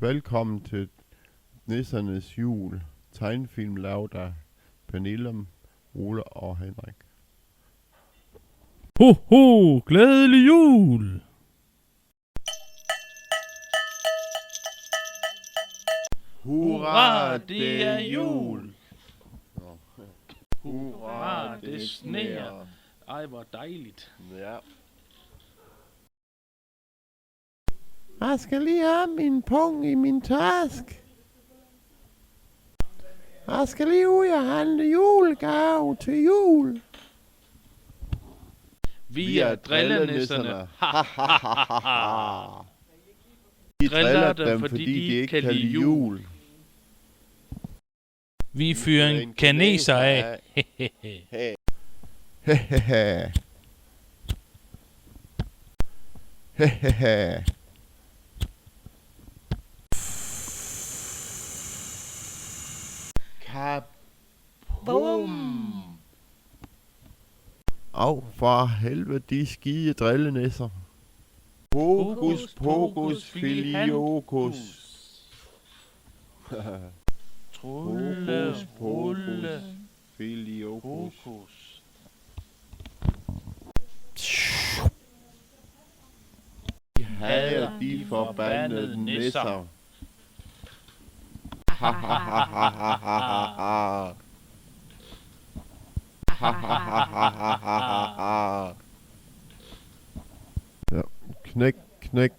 Velkommen til Nissernes Jul. Tegnefilm lavet af Pernille, Ole og Henrik. Ho ho! Glædelig jul! Hurra, det er jul! Hurra, det sneer! Ej, hvor dejligt. Ja. Jeg skal lige have min pung i min task. Jeg skal lige ud og handle julegave til jul. Vi er drillenisserne. Vi driller dem, fordi de ikke kan lide jul. Vi fyrer en kaneser af. Hehehe. Hehehe. Kabum! Au, for helvede, de skide drillenisser. Hokus pokus filiokus. Trulle, Hokus filiokus. hokus. De hader de forbandede nisser. Ha ha ha ha ha ha ha. Ha ha ha ha ha ha ha. Ja, knæk, knæk,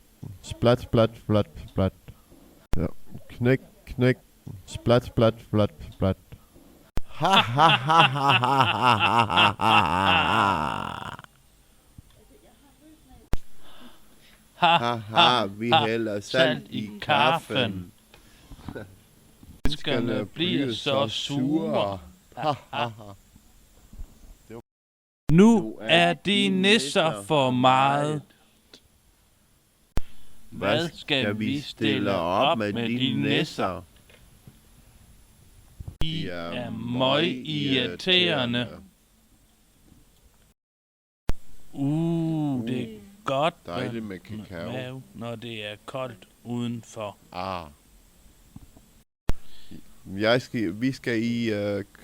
splat, splat, splat, splat. Ja, knæk, knæk, splat, splat, splat, splat. Ha ha ha ha ha ha ha ha. Haha, vi hælder salt i kaffen. Menneskerne bliver så sure. Nu er de nisser for meget. Hvad skal vi stille op med de nisser? De er møgirriterende. Det er godt Dejligt med kakao. når det er koldt udenfor. Vi skal i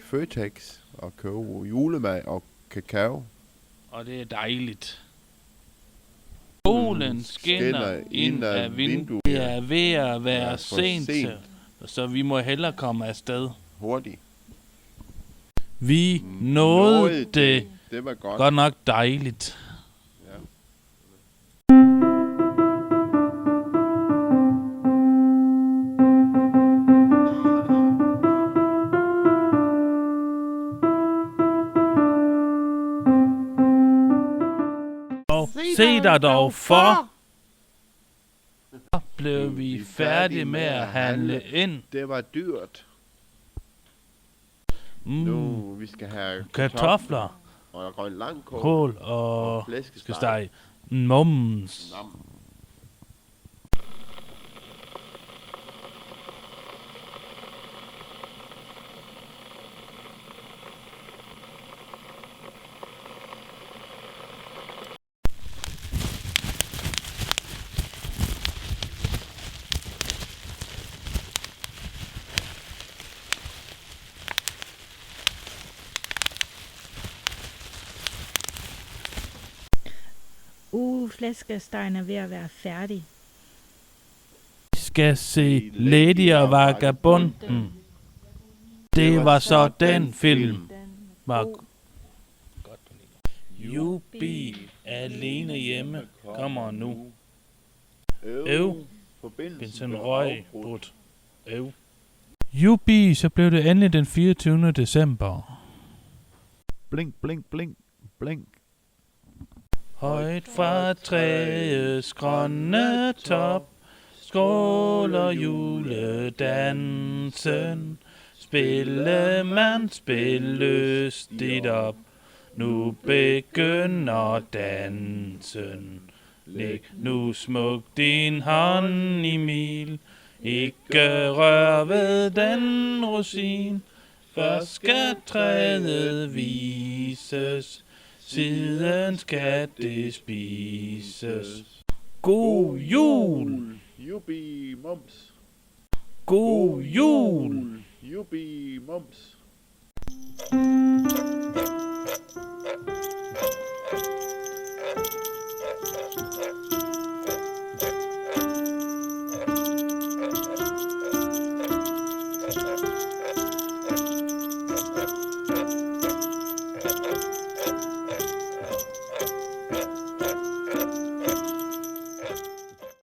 Føtex og købe julemad og kakao. Og det er dejligt. Solen skinner ind af vinduet. Det er ved at være sent, så vi må hellere komme afsted. Hurtigt. Vi nåede det. Det var godt. Godt nok dejligt. Ja. Se dig dog for. Så blev vi færdige med at handle ind. Det var dyrt. Nu vi skal have Kartofler, og grøn langkål kål og flæskesteg. Mums. Nam. Flæskestegen er ved at være færdig. Vi skal se Lady og Vagabunden. Det var så den film. Var Jubi alene hjemme kommer nu. Vincent Røg brudt. Jubi, så blev det endelig den 24. december. Blink, blink, blink, blink. Højt fra træets grønne top skråler juledansen. Spillemand spil lystigt op. Nu begynder dansen. Læg nu smuk din hånd i mil. Ikke rør ved den rosin. Først skal træet vises. Siden skal det spises. God jul! Jubi, mums. God jul! Jubi, mums.